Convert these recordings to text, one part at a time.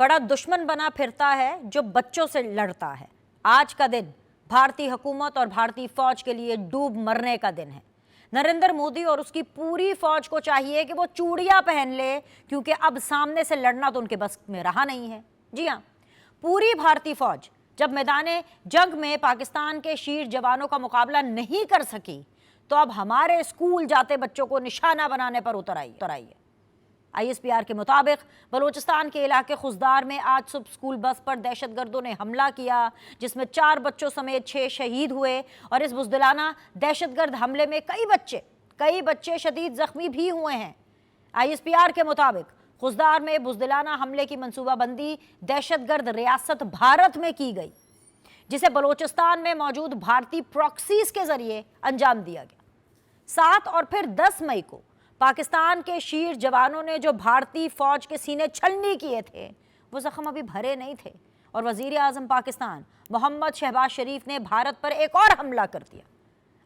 बड़ा दुश्मन बना फिरता है जो बच्चों से लड़ता है। आज का दिन भारतीय हुकूमत और भारतीय फौज के लिए डूब मरने का दिन है। नरेंद्र मोदी और उसकी पूरी फौज को चाहिए कि वो चूड़ियां पहन ले, क्योंकि अब सामने से लड़ना तो उनके बस में रहा नहीं है। जी हाँ, पूरी भारतीय फौज जब मैदाने जंग में पाकिस्तान के शीर जवानों का मुकाबला नहीं कर सकी, तो अब हमारे स्कूल जाते बच्चों को निशाना बनाने पर उतर आई है। ISPR के मुताबिक बलूचिस्तान के इलाके खुजदार में आज सुबह स्कूल बस पर दहशतगर्दों ने हमला किया, जिसमें 4 बच्चों समेत 6 शहीद हुए और इस बुज़दिलाना दहशतगर्द हमले में कई बच्चे शदीद जख्मी भी हुए हैं। ISPR के मुताबिक खुजदार में बुज़दिलाना हमले की मंसूबाबंदी दहशतगर्द रियासत भारत में की गई, जिसे बलूचिस्तान में मौजूद भारतीय प्रॉक्सीज के जरिए अंजाम दिया गया। 7 और फिर 10 मई को पाकिस्तान के शीर जवानों ने जो भारतीय फौज के सीने छलनी किए थे, वो जख्म अभी भरे नहीं थे और वजीर आज़म पाकिस्तान मोहम्मद शहबाज शरीफ ने भारत पर एक और हमला कर दिया।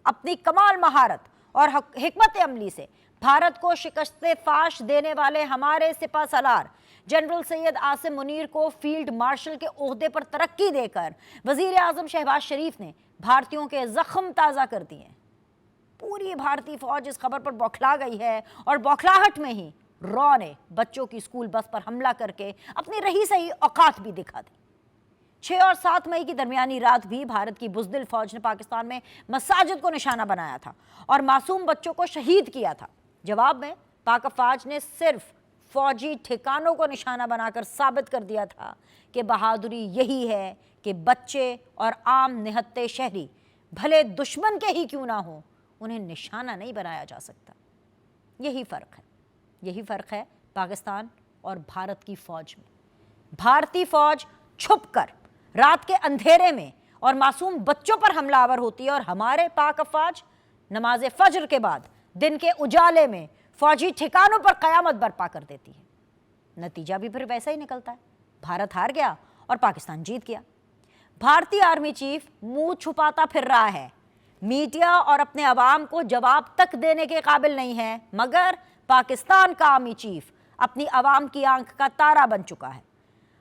अपनी कमाल महारत और हिकमत अमली से भारत को शिकस्त फाश देने वाले हमारे सिपह सलार जनरल सैयद आसिम मुनीर को फील्ड मार्शल के ओहदे पर तरक्की देकर वजीर आज़म शहबाज शरीफ ने भारतीयों के जख्म ताज़ा कर दिए। पूरी भारतीय फौज इस खबर पर बौखला गई है और बौखलाहट में ही रॉ ने बच्चों की स्कूल बस पर हमला करके अपनी रही सही औकात भी दिखा दी। 6 और 7 मई की दरमियानी रात भी भारत की बुज़दिल फौज ने पाकिस्तान में मसाजिद को निशाना बनाया था और मासूम बच्चों को शहीद किया था। जवाब में पाक फौज ने सिर्फ फौजी ठिकानों को निशाना बनाकर साबित कर दिया था कि बहादुरी यही है कि बच्चे और आम निहत्ते शहरी भले दुश्मन के ही क्यों ना हो, उन्हें निशाना नहीं बनाया जा सकता। यही फ़र्क है पाकिस्तान और भारत की फ़ौज में। भारतीय फ़ौज छुपकर रात के अंधेरे में और मासूम बच्चों पर हमलावर होती है और हमारे पाक फ़ौज नमाज फज्र के बाद दिन के उजाले में फ़ौजी ठिकानों पर क़यामत बर्पा कर देती है। नतीजा भी फिर वैसा ही निकलता है। भारत हार गया और पाकिस्तान जीत गया। भारतीय आर्मी चीफ मुंह छुपाता फिर रहा है, मीडिया और अपने अवाम को जवाब तक देने के काबिल नहीं है, मगर पाकिस्तान का आर्मी चीफ अपनी अवाम की आंख का तारा बन चुका है।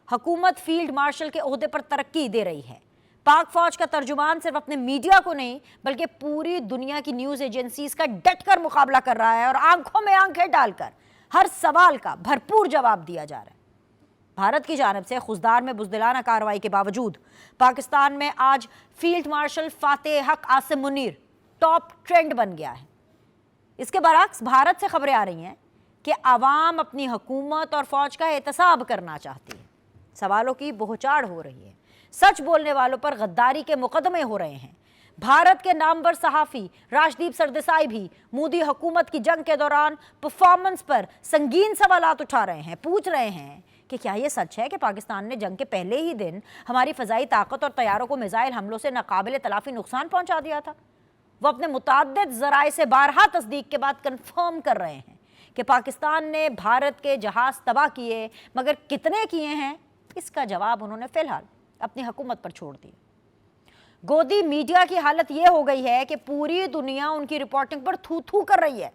हुकूमत फील्ड मार्शल के ओहदे पर तरक्की दे रही है। पाक फौज का तर्जुमान सिर्फ अपने मीडिया को नहीं बल्कि पूरी दुनिया की न्यूज़ एजेंसीज का डटकर मुकाबला कर रहा है और आंखों में आंखें डालकर हर सवाल का भरपूर जवाब दिया जा रहा है। भारत की जानिब से खुजदार में बुज़दिलाना कार्रवाई के बावजूद पाकिस्तान में आज फील्ड मार्शल फातेह हक आसिम मुनीर टॉप ट्रेंड बन गया है। इसके बरअक्स भारत से खबरें आ रही हैं कि आवाम अपनी हुकूमत और फौज का एहतसाब करना चाहती है। सवालों की बोहचाड़ हो रही है। सच बोलने वालों पर गद्दारी के मुकदमे हो रहे हैं। भारत के नामवर सहाफ़ी राजदीप सरदेसाई भी मोदी हुकूमत की जंग के दौरान परफॉर्मेंस पर संगीन सवालात उठा रहे हैं। पूछ रहे हैं कि क्या ये सच है कि पाकिस्तान ने जंग के पहले ही दिन हमारी फ़ज़ाई ताकत और तैयारों को मिसाइल हमलों से नाकाबिले तलाफ़ी नुकसान पहुंचा दिया था। वो अपने मुतअद्दिद ज़राए से बारहा तस्दीक के बाद कन्फर्म कर रहे हैं कि पाकिस्तान ने भारत के जहाज़ तबाह किए, मगर कितने किए हैं इसका जवाब उन्होंने फ़िलहाल अपनी हुकूमत पर छोड़ दिया। गोदी मीडिया की हालत ये हो गई है कि पूरी दुनिया उनकी रिपोर्टिंग पर थू थू कर रही है।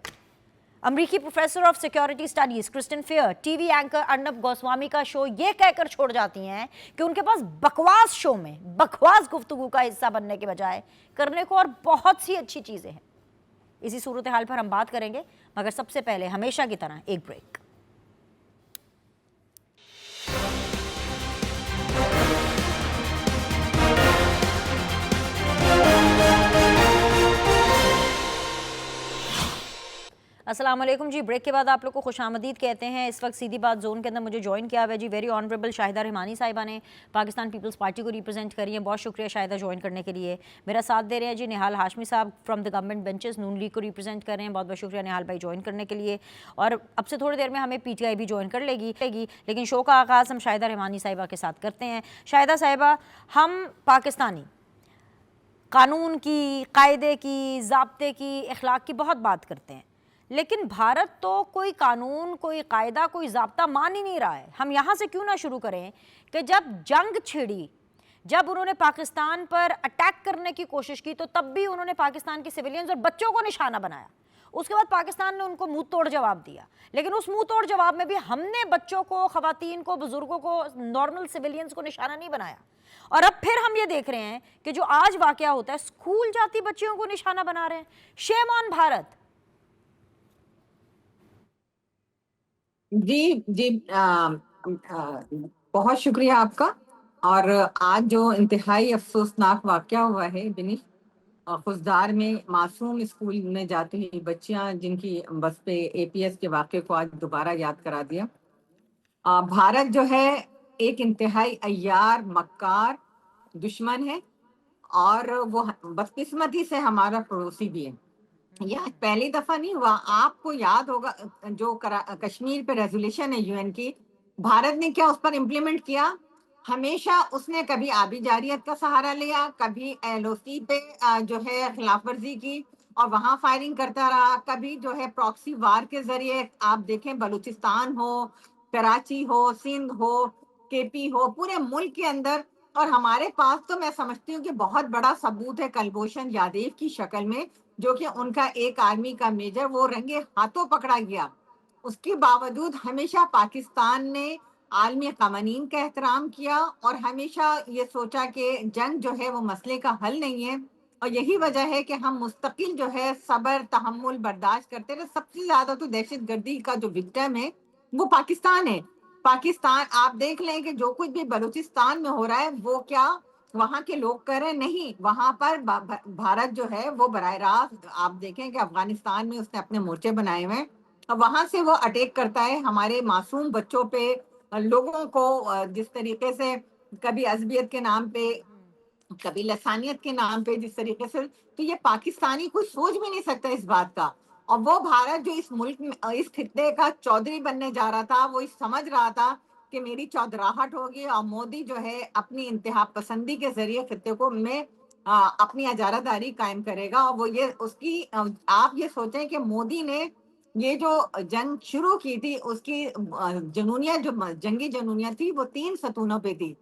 अमरीकी professor of security studies Christine Fair TV anchor Arnab Goswami का शो ये कहकर छोड़ जाती हैं कि उनके पास बकवास शो में बकवास गुफ्तगू का हिस्सा बनने के बजाय करने को और बहुत सी अच्छी चीज़ें हैं। इसी सूरत हाल पर हम बात करेंगे, मगर सबसे पहले हमेशा की तरह एक ब्रेक। अस्सलाम वालेकुम जी। ब्रेक के बाद आप लोग को खुशामदीद कहते हैं। इस वक्त सीधी बात जोन के अंदर मुझे ज्वाइन किया हुआ है जी वेरी ऑनरेबल शाहिदा रहमानी साहिबा ने, पाकिस्तान पीपल्स पार्टी को रिप्रेजेंट करी है। बहुत शुक्रिया शाहिदा ज्वाइन करने के लिए। मेरा साथ दे रहे हैं जी निहाल हाशमी साहब from the government benches, Noon league को रिप्रेजेंट कर रहे हैं। बहुत बहुत शुक्रिया निहाल भाई ज्वाइन करने के लिए। और अब से थोड़ी देर में हमें PTI भी ज्वाइन कर लेगी, लेकिन शो का आगाज़ हम शाहिदा रहमानी साहिबा के साथ करते हैं। शाहिदा साहिबा, हम पाकिस्तानी कानून की, कायदे की, ज़ाब्ते की, अखलाक की बहुत बात करते हैं, लेकिन भारत तो कोई कानून, कोई कायदा, कोई ज़ाब्ता मान ही नहीं रहा है। हम यहाँ से क्यों ना शुरू करें कि जब जंग छिड़ी, जब उन्होंने पाकिस्तान पर अटैक करने की कोशिश की, तो तब भी उन्होंने पाकिस्तान के सिविलियंस और बच्चों को निशाना बनाया। اس کے بعد پاکستان نے ان کو منہ توڑ جواب دیا، لیکن اس منہ توڑ جواب میں بھی ہم نے بچوں کو، خواتین کو، بزرگوں کو، نارمل سویلینز کو نشانہ نہیں بنایا۔ اور اب پھر ہم یہ دیکھ رہے ہیں کہ جو آج واقعہ ہوتا ہے، اسکول جاتی بچیوں کو نشانہ بنا رہے ہیں۔ شیم آن بھارت۔ جی جی، بہت شکریہ آپ کا۔ اور آج جو انتہائی افسوسناک واقعہ ہوا ہے بنی خزدار میں، معصوم اسکول میں جاتی ہوئی بچیاں جن کی بس پہ اے پی ایس کے واقعے کو آج دوبارہ یاد کرا دیا۔ بھارت جو ہے ایک انتہائی عیار، مکار دشمن ہے، اور وہ بدقسمتی سے ہمارا پڑوسی بھی ہے۔ یہ پہلی دفعہ نہیں ہوا، آپ کو یاد ہوگا جو کشمیر پہ ریزولیشن ہے یو این کی، بھارت نے کیا اس پر امپلیمنٹ کیا؟ ہمیشہ اس نے کبھی آبی جاریت کا سہارا لیا، کبھی ایل او سی پہ جو ہے خلاف ورزی کی اور وہاں فائرنگ کرتا رہا، کبھی جو ہے پراکسی وار کے ذریعے، آپ دیکھیں بلوچستان ہو، کراچی ہو، سندھ ہو، کے پی ہو، پورے ملک کے اندر۔ اور ہمارے پاس تو میں سمجھتی ہوں کہ بہت بڑا ثبوت ہے کلبھوشن یادیو کی شکل میں، جو کہ ان کا ایک آرمی کا میجر وہ رنگے ہاتھوں پکڑا گیا۔ اس کے باوجود ہمیشہ پاکستان نے عالمی قوانین کا احترام کیا اور ہمیشہ یہ سوچا کہ جنگ جو ہے وہ مسئلے کا حل نہیں ہے، اور یہی وجہ ہے کہ ہم مستقل جو ہے صبر، تحمل، برداشت کرتے رہے۔ سب سے زیادہ تو دہشت گردی کا جو وکٹم ہے وہ پاکستان ہے۔ پاکستان، آپ دیکھ لیں کہ جو کچھ بھی بلوچستان میں ہو رہا ہے وہ کیا وہاں کے لوگ کر رہے؟ نہیں، وہاں پر بھارت جو ہے وہ براہ راست، آپ دیکھیں کہ افغانستان میں اس نے اپنے مورچے بنائے ہوئے ہیں، وہاں سے وہ اٹیک کرتا ہے ہمارے معصوم بچوں پہ، لوگوں کو جس طریقے سے کبھی عصبیت کے نام پہ، کبھی لسانیت کے نام پہ، جس طریقے سے، تو یہ پاکستانی کوئی سوچ بھی نہیں سکتا اس بات کا۔ اور وہ بھارت جو اس ملک میں، اس خطے کا چودھری بننے جا رہا تھا، وہ سمجھ رہا تھا کہ میری چودراہٹ ہوگی اور مودی جو ہے اپنی انتہا پسندی کے ذریعے خطے کو میں اپنی اجارہ داری قائم کرے گا۔ اور وہ یہ اس کی، آپ یہ سوچیں کہ مودی نے یہ جو جنگ شروع کی تھی، اس کی جنونیت، جو جنگی جنونیت تھی، وہ 3 ستونوں پہ تھی۔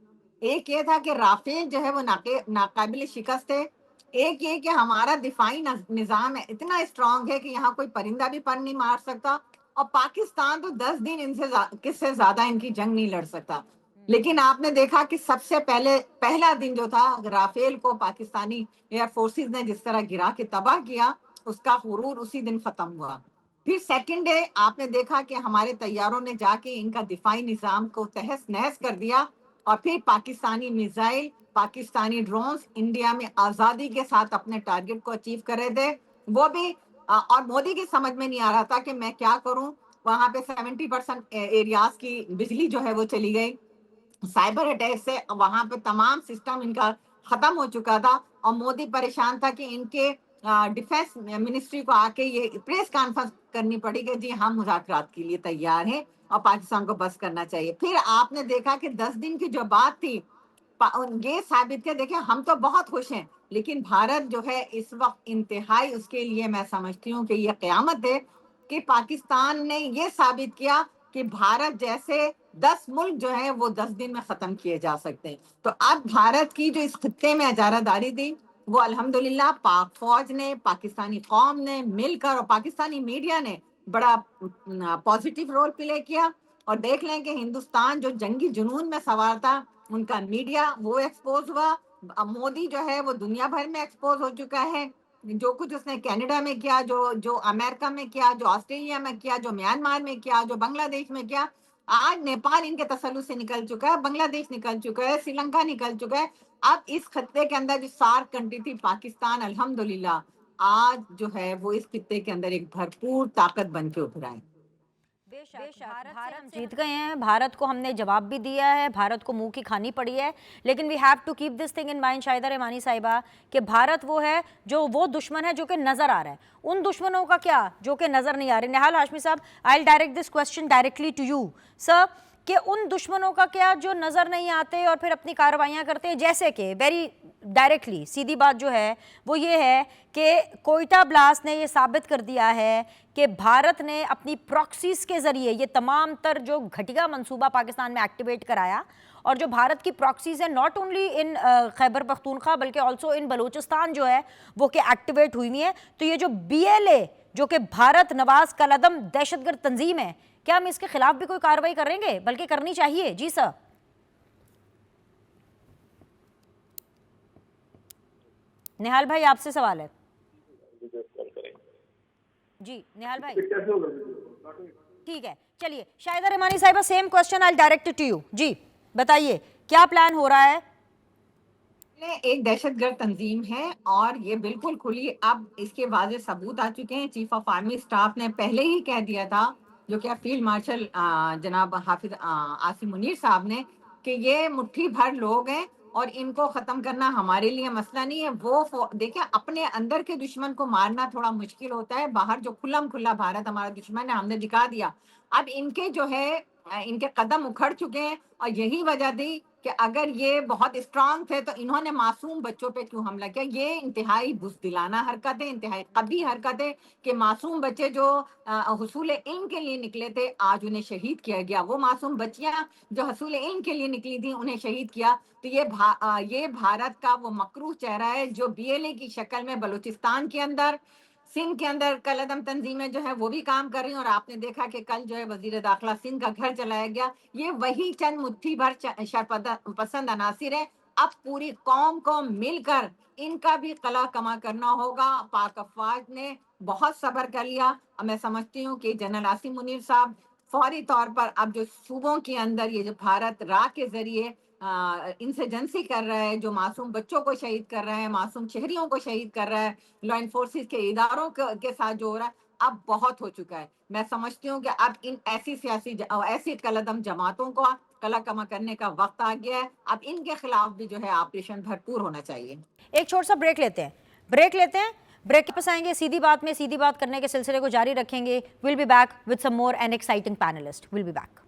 ایک یہ تھا کہ رافیل جو ہے وہ ناقابل شکست ہے، ایک یہ کہ ہمارا دفاعی نظام ہے اتنا اسٹرانگ ہے کہ یہاں کوئی پرندہ بھی پر نہیں مار سکتا، اور پاکستان تو 10 دن ان سے کس سے زیادہ ان کی جنگ نہیں لڑ سکتا۔ لیکن آپ نے دیکھا کہ سب سے پہلا دن جو تھا، رافیل کو پاکستانی ایئر فورسز نے جس طرح گرا کے تباہ کیا، اس کا غرور اسی دن ختم ہوا۔ پھر سیکنڈ ڈے آپ نے دیکھا کہ ہمارے طیاروں نے جا کے ان کا دفاعی نظام کو تہس نہس کر دیا، اور پھر Pakistani missile, Pakistani drones India میں آزادی کے ساتھ اپنے ٹارگٹ کو اچیو کر رہے تھے، وہ بھی۔ اور مودی کی سمجھ میں نہیں آ رہا تھا کہ میں کیا کروں۔ وہاں پہ 70% ایریاز کی بجلی جو ہے وہ چلی گئی سائبر اٹیک سے، وہاں پہ تمام سسٹم ان کا ختم ہو چکا تھا، اور مودی پریشان تھا کہ ان کے ڈیفense منسٹری کو آ کے یہ پریس کانفرنس کرنی پڑی کہ جی ہم مذاکرات کے لیے تیار ہیں اور پاکستان کو بس کرنا چاہیے۔ پھر آپ نے دیکھا کہ 10 دن کی جو بات تھی، یہ ثابت کیا، دیکھیں ہم تو بہت خوش ہیں، لیکن بھارت جو ہے اس وقت انتہائی، اس کے لیے میں سمجھتی ہوں کہ یہ قیامت ہے کہ پاکستان نے یہ ثابت کیا کہ بھارت جیسے 10 ملک جو ہیں وہ 10 دن میں ختم کیے جا سکتے ہیں۔ تو اب بھارت کی جو اس خطے میں اجارہ داری تھی، وہ الحمدللہ پاک فوج نے، پاکستانی قوم نے مل کر، اور پاکستانی میڈیا نے بڑا پازیٹیو رول پلے کیا۔ اور دیکھ لیں کہ ہندوستان جو جنگی جنون میں سوار تھا، ان کا میڈیا وہ ایکسپوز ہوا۔ اب مودی جو ہے وہ دنیا بھر میں ایکسپوز ہو چکا ہے، جو کچھ اس نے کینیڈا میں کیا، جو امریکہ میں کیا، جو آسٹریلیا میں کیا، جو میانمار میں کیا، جو بنگلہ دیش میں کیا، آج نیپال ان کے تسلط سے نکل چکا ہے، بنگلہ دیش نکل چکا ہے، سری لنکا نکل چکا ہے۔ اب اس خطے کے اندر جو سارک کنٹری تھی پاکستان، الحمدللہ آج جو ہے وہ اس خطے کے اندر ایک بھرپور طاقت بن کے ابھرا ہے۔ بے شک بھارت سے ہم جیت گئے ہیں، بھارت کو ہم نے جواب بھی دیا ہے، بھارت کو منہ کی کھانی پڑی ہے، لیکن we have to keep this thing in mind Shahida Rahmani sahiba, کہ بھارت وہ ہے جو وہ دشمن ہے جو کہ نظر آ رہا ہے، ان دشمنوں کا کیا جو کہ نظر نہیں آ رہے۔ Nihal Hashmi sahab, I will direct this question directly to you sir, کہ ان دشمنوں کا کیا جو نظر نہیں آتے اور پھر اپنی کارروائیاں کرتے ہیں، جیسے کہ ویری ڈائریکٹلی سیدھی بات جو ہے وہ یہ ہے کہ کوئٹہ بلاسٹ نے یہ ثابت کر دیا ہے کہ بھارت نے اپنی پراکسیز کے ذریعے یہ تمام تر جو گھٹیا منصوبہ پاکستان میں ایکٹیویٹ کرایا، اور جو بھارت کی پراکسیز ہیں not only in Khyber Pakhtunkhwa بلکہ آلسو ان بلوچستان جو ہے وہ کہ ایکٹیویٹ ہوئی ہوئی ہیں۔ تو یہ جو BLA जो कि भारत नवाज कलअदम दहशतगर्द तंजीम है, क्या हम इसके खिलाफ भी कोई कार्रवाई करेंगे? बल्कि करनी चाहिए। जी सर। निहाल भाई, आपसे सवाल है। जी निहाल भाई, ठीक है, चलिए। Shahida Rahmani sahiba, same question I direct to you. जी बताइए, क्या प्लान हो रहा है? एक दहशतगर्द तंजीम है और ये बिल्कुल खुली, अब इसके वाज़ेह सबूत आ चुके हैं। चीफ ऑफ आर्मी स्टाफ ने पहले ही कह दिया था, जो कि फील्ड मार्शल जनाब हाफिज आसिम मुनीर साहब ने, कि ये मुट्ठी भर लोग हैं और इनको खत्म करना हमारे लिए मसला नहीं है। वो देखिए, अपने अंदर के दुश्मन को मारना थोड़ा मुश्किल होता है, बाहर जो खुल्लम खुल्ला भारत हमारा दुश्मन है, हमने दिखा दिया। अब इनके जो है इनके कदम उखड़ चुके हैं और यही वजह थी कि अगर ये बहुत स्ट्रांग थे तो इन्होंने मासूम बच्चों पे क्यों हमला किया। ये इंतहाई बुज़दिलाना हरकत है, इंतहाई कभी हरकत है कि मासूम बच्चे जो हुसूल इल्म के लिए निकले थे, आज उन्हें शहीद किया गया। वो मासूम बच्चियां जो हुसूल इल्म के लिए निकली थी, उन्हें शहीद किया। तो ये भारत का वो मकरूह चेहरा है जो BLA की शक्ल में बलूचिस्तान के अंदर, सिंध के अंदर कलअदम तंजीमें जो है वो भी काम कर रही हैं। और आपने देखा कि कल जो है वजीर दाखिला सिंध का घर चलाया गया। ये वही चंद मुट्ठी भर शरपसंद अनासिर है। अब पूरी कौम को मिलकर इनका भी कला कमा करना होगा। पाक अफवाज ने बहुत सब्र कर लिया और मैं समझती हूँ कि जनरल आसिम मुनीर साहब फौरी तौर पर अब जो सूबों के अंदर ये जो भारत रा के जरिए इंसर्जेंसी कर रहा है, जो मासूम बच्चों को शहीद कर रहा है, मासूम शहरियों को शहीद कर रहा है, लॉ इन्फोर्सेस के इदारों के साथ जो हो रहा है, अब बहुत हो चुका है। मैं समझती हूँ कि अब इन ऐसी कलअदम जमातों को कला कमा करने का वक्त आ गया है। अब इनके खिलाफ भी जो है ऑपरेशन भरपूर होना चाहिए। एक छोटा सा ब्रेक लेते हैं, ब्रेक के पास आएंगे, सीधी बात में सीधी बात करने के सिलसिले को जारी रखेंगे। Will be back with some more and exciting panelist. Will be back.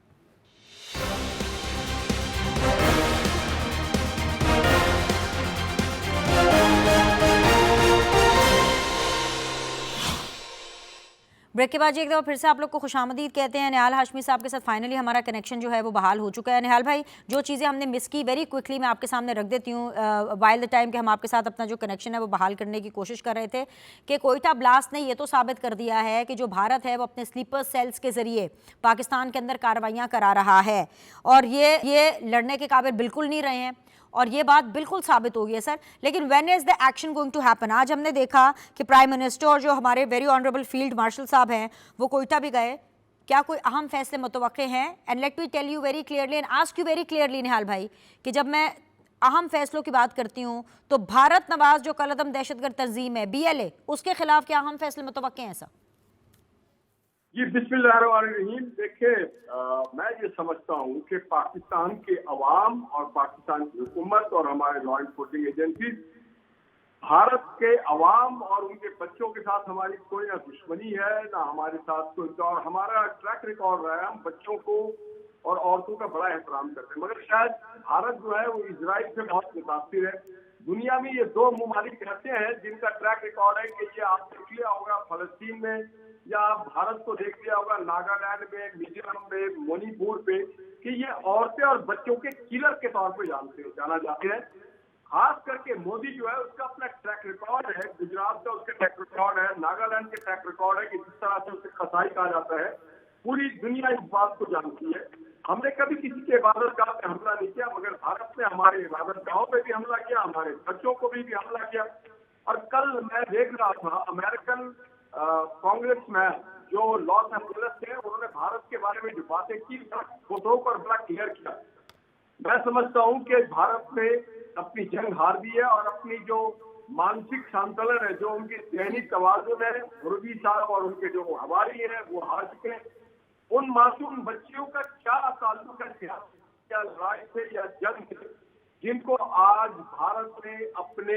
Break के बाद एक दफ़ा फिर से आप लोग को खुशामदीद कहते हैं। निहाल हाशमी साहब के साथ फाइनली हमारा कनेक्शन जो है वो बहाल हो चुका है। निहाल भाई, जो चीज़ें हमने मिस की वेरी क्विकली मैं आपके सामने रख देती हूँ वाइल द टाइम कि हम आपके साथ अपना जो कनेक्शन है वो बहाल करने की कोशिश कर रहे थे कि कोयटा ब्लास्ट ने ये तो साबित कर दिया है कि जो भारत है वो अपने स्लीपर सेल्स के ज़रिए पाकिस्तान के अंदर कार्रवाइयाँ करा रहा है और ये लड़ने के काबिल बिल्कुल नहीं रहे हैं और ये बात बिल्कुल साबित हो गई है सर। लेकिन when is the action going to happen? आज हमने देखा कि प्राइम मिनिस्टर और जो हमारे वेरी ऑनरेबल फील्ड मार्शल साहब हैं वो कोयटा भी गए। क्या कोई अहम फैसले मुतवक्के हैं? And let me tell you very clearly and ask you very clearly Nihal भाई, कि जब मैं अहम फैसलों की बात करती हूँ तो भारत नवाज जो कलअदम दहशतगर्द तंजीम है BLA, उसके खिलाफ क्या अहम फैसले मुतवक्के हैं सर? जी बिस्मिल्लाहिर्रहमानिर्रहीम। देखिए, मैं ये समझता हूँ कि पाकिस्तान के अवाम और पाकिस्तान की हुकूमत और हमारे लॉ इन्फोर्सिंग एजेंसी, भारत के अवाम और उनके बच्चों के साथ हमारी कोई ना दुश्मनी है ना हमारे साथ कोई, और हमारा ट्रैक रिकॉर्ड रहा है, हम बच्चों को और औरतों का बड़ा एहतराम करते हैं। मगर शायद भारत जो है वो इजराइल से बहुत मुतासिर है। दुनिया में ये दो ममालिक ऐसे हैं जिनका ट्रैक रिकॉर्ड है कि ये आप देख लिया होगा फलस्तीन में, या आप भारत को देख लिया होगा नागालैंड में, मिजोरम में, मणिपुर पे, कि ये औरतें और बच्चों के किलर के तौर पे जाना जाते हैं। खास करके मोदी जो है उसका अपना ट्रैक रिकॉर्ड है, गुजरात का उसका ट्रैक रिकॉर्ड है, नागालैंड के ट्रैक रिकॉर्ड है कि जिस तरह से उसे कसाई कहा जाता है। पूरी दुनिया इस बात को जानती है। हमने कभी किसी के इबादत गाह पे हमला नहीं किया, मगर भारत ने हमारे इबादत गाहों पे भी हमला किया, हमारे बच्चों को भी हमला किया। और कल मैं देख रहा था अमेरिकन कांग्रेसमैन जो लॉस एंजेलिस थे, उन्होंने भारत के बारे में जो बातें की फोटो पर बड़ा क्लियर किया। मैं समझता हूँ कि भारत ने अपनी जंग हार दी है और अपनी जो मानसिक संतुलन है, जो उनकी ज़हनी तवाज़ुन है, मुर्गी साहब और उनके जो हवारी हैं वो हार चुके हैं। उन मासूम बच्चियों का क्या ताल्लुक है सियासत या लड़ाई से या जंग से, जिनको आज भारत ने अपने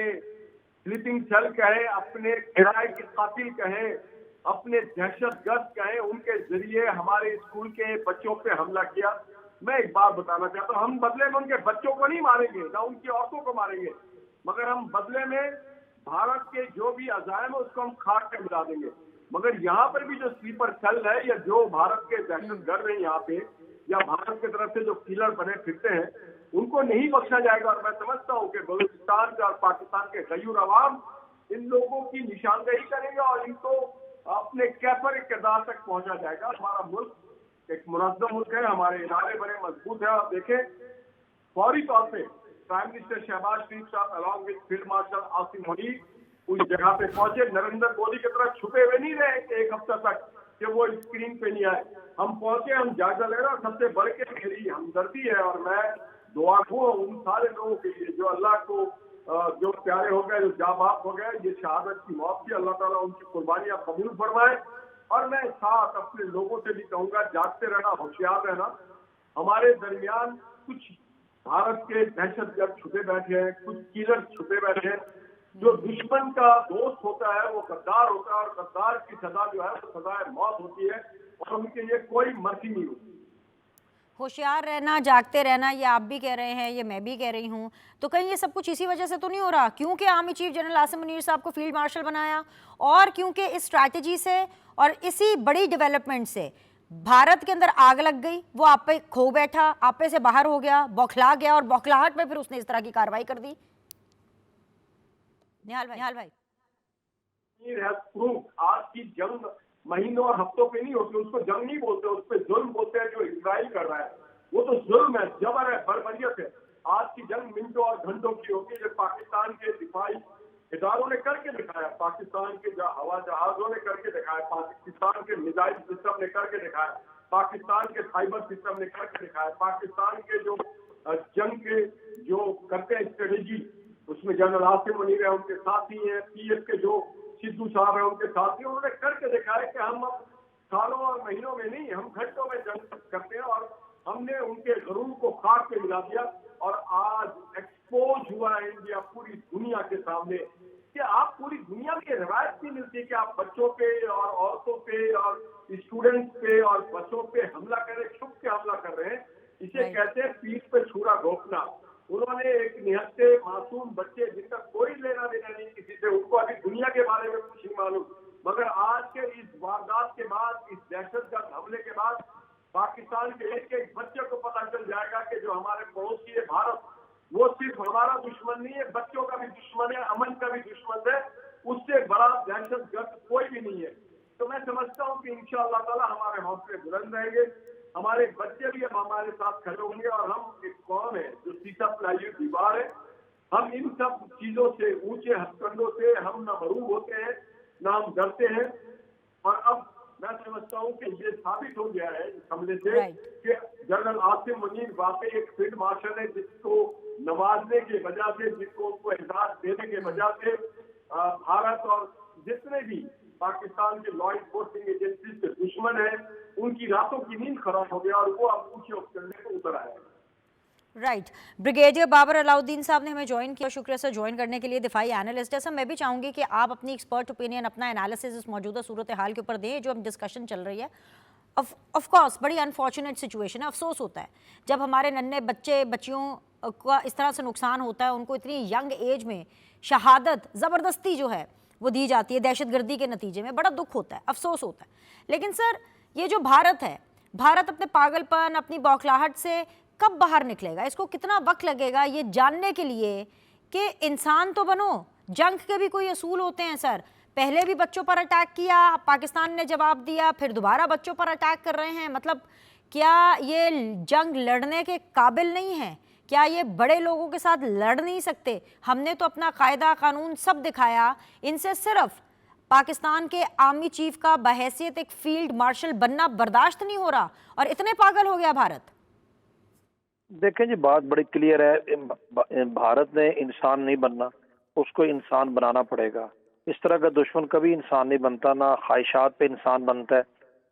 स्लीपिंग सेल कहे, अपने किराए के कातिल कहे, अपने दहशतगर्द कहे, उनके जरिए हमारे स्कूल के बच्चों पे हमला किया। मैं एक बात बताना चाहता हूँ, हम बदले में उनके बच्चों को नहीं मारेंगे, ना उनकी औरतों को मारेंगे, मगर हम बदले में भारत के जो भी अज़ाइम है उसको हम खाक पे मिला देंगे। मगर यहाँ पर भी जो स्लीपर सेल है या जो भारत के दहशतगर्द हैं यहाँ पे, या भारत की तरफ से जो किलर बने फिरते हैं, उनको नहीं बख्शा जाएगा। और मैं समझता हूँ कि बलूचिस्तान का और पाकिस्तान के गयूर अवाम इन लोगों की निशानदेही करेंगे और इनको अपने कैफर किरदार तक पहुंचा जाएगा। हमारा मुल्क एक मुनज़्ज़म मुल्क है, हमारे इदारे बड़े मजबूत है। आप देखें फौरी तौर पे प्राइम मिनिस्टर शहबाज शरीफ साहब along with field marshal Asim Munir उस जगह पे पहुंचे। नरेंद्र मोदी की तरह छुपे हुए नहीं रहे एक हफ्ता तक कि वो स्क्रीन पे नहीं आए। हम पहुंचे, हम जायजा ले रहे हैं। और सबसे बढ़ के मेरी हमदर्दी है और मैं दुआ हूँ उन सारे लोगों के लिए जो अल्लाह को जो प्यारे हो गए, जो जाबाज हो गए, ये शहादत की मौत की, अल्लाह ताला उनकी कुर्बानियां कबूल फरमाए। और मैं साथ अपने लोगों से भी कहूंगा जागते रहना, होशियार रहना। हमारे दरमियान कुछ भारत के दहशतगर्द छुपे बैठे हैं, कुछ किलर छुपे बैठे हैं। जो दुश्मन का दोस्त होता है वो गद्दार होता है और गद्दार की सजा जो है वो सजाए मौत होती है और उनके लिए कोई मर्जी नहीं होती। होशियार रहना, जागते रहना, ये आप भी कह रहे हैं, ये मैं भी कह रही हूँ। तो कहीं ये सब कुछ इसी वजह से तो नहीं हो रहा क्योंकि army chief general Asim Munir साहब को फील्ड मार्शल बनाया, और क्योंकि इस स्ट्रैटेजी से और इसी बड़ी डेवलपमेंट से भारत के अंदर आग लग गई, वो आप पे खो बैठा, आप पे से बाहर हो गया, बौखला गया, और बौखलाहट में फिर उसने इस तरह की कार्रवाई कर दी। निहाल भाई आज की जंग महीनों और हफ्तों पे नहीं होती, उसको जंग नहीं बोलते, उस पर जुल्म बोलते हैं जो इजराइल कर रहा है। वो तो जुल्म है, जबर है, बर्बरियत है। आज की जंग मिनटों और घंटों की होगी। जो पाकिस्तान के दिफाई इदारों ने करके दिखाया, पाकिस्तान के हवा जहाजों ने करके दिखाया, पाकिस्तान के मिसाइल सिस्टम ने करके दिखाया, पाकिस्तान के साइबर सिस्टम ने करके दिखाया, पाकिस्तान के जो जंग के जो करते हैं स्ट्रेटेजी, उसमें जनरल आसिम मुनीर है, उनके साथी हैं, पीएफ के जो सिद्धू साहब है उनके साथी, उन्होंने करके दिखाया कि हम अब सालों और महीनों में नहीं, हम घंटों में जंग करते हैं। और हमने उनके गरूर को खाक पे मिला दिया और आज एक्सपोज हुआ है इंडिया पूरी दुनिया के सामने कि आप पूरी दुनिया में रिवायत नहीं मिलती कि आप बच्चों पे और औरतों पे और स्टूडेंट्स पे और बच्चों पे हमला करें, छुप के हमला कर रहे हैं। इसे कहते हैं पीठ पे छुरा घोंपना। उन्होंने एक निहत्ते मासूम बच्चे जिनका कोई लेना देना नहीं किसी से, उनको अभी दुनिया के बारे में कुछ नहीं मालूम, मगर आज के इस वारदात के बाद, इस दहशतगर्द हमले के बाद पाकिस्तान के एक एक बच्चे को पता चल जाएगा कि जो हमारे पड़ोसी है भारत, वो सिर्फ हमारा दुश्मन नहीं है, बच्चों का भी दुश्मन है, अमन का भी दुश्मन है। उससे बड़ा दहशतगर्द कोई भी नहीं है। तो मैं समझता हूँ कि इंशाअल्लाह ताला हमारे हौसले बुलंद रहेंगे, हमारे बच्चे भी अब हमारे साथ खड़े होंगे और हम एक कौम है जो सीसा पलाई हुई दीवार है। हम इन सब चीजों से, ऊंचे हथकंडों से हम न मरूब होते हैं, न हम डरते हैं। और अब मैं समझता हूँ कि ये साबित हो गया है इस हमले से कि जनरल आसिम मुनीर वाकई एक फील्ड मार्शल है, जिसको नवाजने के वजह से, जिसको उनको एहसास देने के वजह से भारत और जितने भी पाकिस्तान के लॉ इन्फोर्सिंग एजेंसी के दुश्मन है, उनकी रातों की नींद खराब हो गया और वो अब ऊंचे करने को उतर आए। राइट। ब्रिगेडियर बाबर अलाउद्दीन साहब ने हमें ज्वाइन किया, शुक्रिया सर ज्वाइन करने के लिए। दिफाई एनालिस्ट है सर, मैं भी चाहूँगी कि आप अपनी एक्सपर्ट ओपिनियन, अपना एनालिसिस इस मौजूदा सूरत हाल के ऊपर दें जो हम डिस्कशन चल रही है। ऑफ कोर्स बड़ी अनफॉर्चुनेट सिचुएशन है, अफसोस होता है जब हमारे नन्हे बच्चियों का इस तरह से नुकसान होता है, उनको इतनी यंग एज में शहादत ज़बरदस्ती जो है वो दी जाती है दहशतगर्दी के नतीजे में। बड़ा दुख होता है, अफसोस होता है। लेकिन सर ये जो भारत है, भारत अपने पागलपन, अपनी बौखलाहट से कब बाहर निकलेगा? इसको कितना वक्त लगेगा ये जानने के लिए कि इंसान तो बनो, जंग के भी कोई असूल होते हैं सर। पहले भी बच्चों पर अटैक किया, पाकिस्तान ने जवाब दिया, फिर दोबारा बच्चों पर अटैक कर रहे हैं। मतलब क्या ये जंग लड़ने के काबिल नहीं है? क्या ये बड़े लोगों के साथ लड़ नहीं सकते? हमने तो अपना कायदा कानून सब दिखाया, इनसे सिर्फ पाकिस्तान के आर्मी चीफ का बहैसियत एक फील्ड मार्शल बनना बर्दाश्त नहीं हो रहा और इतने पागल हो गया भारत। देखें जी, बात बड़ी क्लियर है। भारत ने इंसान नहीं बनना, उसको इंसान बनाना पड़ेगा। इस तरह का दुश्मन कभी इंसान नहीं बनता, ना ख्वाहिशात पे इंसान बनता है।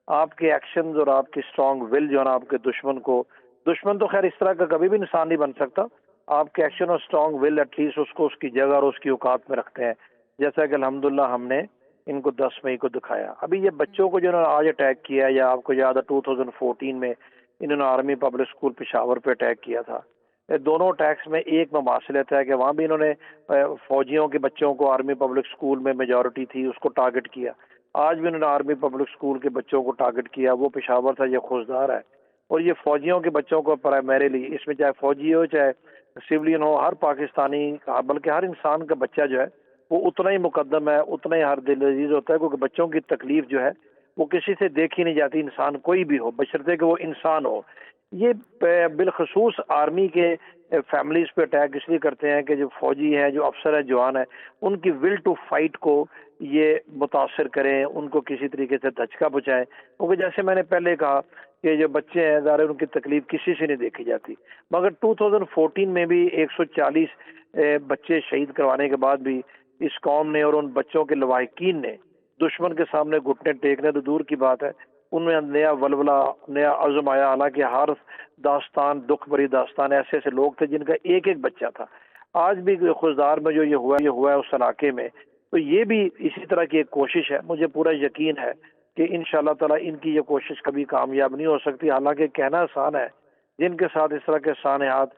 आपके एक्शंस और आपकी स्ट्रॉन्ग विल जो है ना आपके दुश्मन को, दुश्मन तो खैर इस तरह का कभी भी इंसान नहीं बन सकता। आपके एक्शन और स्ट्रॉन्ग विल एटलीस्ट उसको उसकी जगह और उसकी औकात में रखते हैं। जैसा कि अल्हम्दुलिल्लाह हमने इनको 10 मई को दिखाया। अभी ये बच्चों को जो आज अटैक किया, या आपको याद है 2014 में इन्होंने आर्मी पब्लिक स्कूल पेशावर पे अटैक किया था। दोनों अटैक्स में एक ममासलत है कि वहाँ भी इन्होंने फौजियों के बच्चों को, आर्मी पब्लिक स्कूल में मेजॉरिटी थी, उसको टारगेट किया। आज भी इन्होंने आर्मी पब्लिक स्कूल के बच्चों को टारगेट किया। वो पेशावर था, ये खुशदार है। और ये फौजियों के बच्चों को प्राइमरीली, इसमें चाहे फौजी हो चाहे सिविलियन हो, हर पाकिस्तानी बल्कि हर इंसान का बच्चा जो है وہ اتنا ہی مقدم ہے, اتنا ہی ہر دل عزیز ہوتا ہے, کیونکہ بچوں کی تکلیف جو ہے وہ کسی سے دیکھی نہیں جاتی, انسان کوئی بھی ہو, بشرطے کہ وہ انسان ہو. یہ بالخصوص آرمی کے فیملیز پہ اٹیک اس لیے کرتے ہیں کہ جو فوجی ہیں, جو افسر ہیں, جوان ہیں, ان کی ول ٹو فائٹ کو یہ متاثر کریں, ان کو کسی طریقے سے دھچکا پہنچائیں. کیونکہ جیسے میں نے پہلے کہا کہ جو بچے ہیں ظاہر ان کی تکلیف کسی سے نہیں دیکھی جاتی, مگر 2014 میں بھی 140 بچے شہید کروانے کے بعد بھی اس قوم نے اور ان بچوں کے لواحقین نے دشمن کے سامنے گھٹنے ٹیکنے تو دور کی بات ہے, ان میں نیا ولولہ, نیا عزم آیا. حالانکہ ہر داستان دکھ بھری داستان, ایسے ایسے لوگ تھے جن کا ایک ایک بچہ تھا. آج بھی خزدار میں جو یہ ہوا ہے اس علاقے میں, تو یہ بھی اسی طرح کی ایک کوشش ہے. مجھے پورا یقین ہے کہ انشاءاللہ تعالی ان کی یہ کوشش کبھی کامیاب نہیں ہو سکتی. حالانکہ کہنا آسان ہے, جن کے ساتھ اس طرح کے سانحات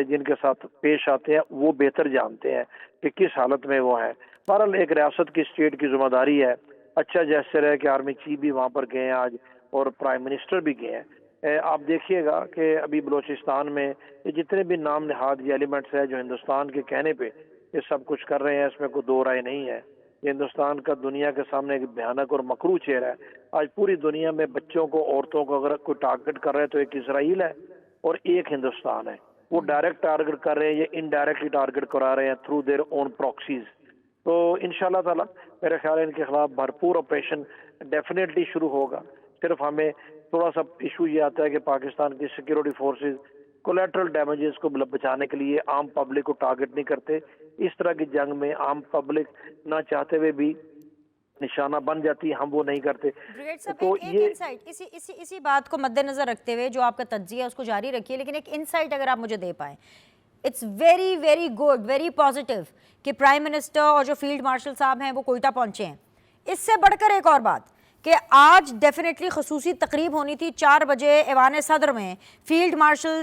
جن کے ساتھ پیش آتے ہیں وہ بہتر جانتے ہیں کہ کس حالت میں وہ ہیں. بہرحال ایک ریاست کی, اسٹیٹ کی ذمہ داری ہے. اچھا جیسے رہے کہ آرمی چیف بھی وہاں پر گئے ہیں آج, اور پرائم منسٹر بھی گئے ہیں. آپ دیکھیے گا کہ ابھی بلوچستان میں یہ جتنے بھی نام نہاد یہ ایلیمنٹس ہیں جو ہندوستان کے کہنے پہ یہ سب کچھ کر رہے ہیں, اس میں کوئی دو رائے نہیں ہے. یہ ہندوستان کا دنیا کے سامنے ایک بھیانک اور مکروہ چہرہ ہے. آج پوری دنیا میں بچوں کو, عورتوں کو اگر کوئی ٹارگٹ کر رہے ہیں تو ایک اسرائیل ہے اور ایک ہندوستان ہے. وہ ڈائریکٹ ٹارگٹ کر رہے ہیں, یہ انڈائریکٹلی ٹارگٹ کرا رہے ہیں تھرو دیئر اون پراکسیز. تو انشاءاللہ تعالی میرے خیال ہے ان کے خلاف بھرپور آپریشن ڈیفینیٹلی شروع ہوگا. صرف ہمیں تھوڑا سا ایشو یہ آتا ہے کہ پاکستان کی سیکیورٹی فورسز کولیٹرل ڈیمیجز کو بچانے کے لیے عام پبلک کو ٹارگٹ نہیں کرتے. اس طرح کی جنگ میں عام پبلک نہ چاہتے ہوئے بھی نشانہ بن جاتی, ہم وہ نہیں کرتے. بریگیڈ صاحب تو ایک یہ انسائٹ اسی بات کو مد نظر رکھتے ہوئے جو آپ کا تجزیہ ہے اس کو جاری رکھیے, لیکن ایک انسائٹ اگر آپ مجھے دے پائیں. It's very very good, very positive کہ پرائم منسٹر اور جو فیلڈ مارشل صاحب ہیں وہ کوئٹہ پہنچے ہیں. اس سے بڑھ کر ایک اور بات کہ آج ڈیفینیٹلی خصوصی تقریب ہونی تھی 4 بجے ایوان صدر میں, فیلڈ مارشل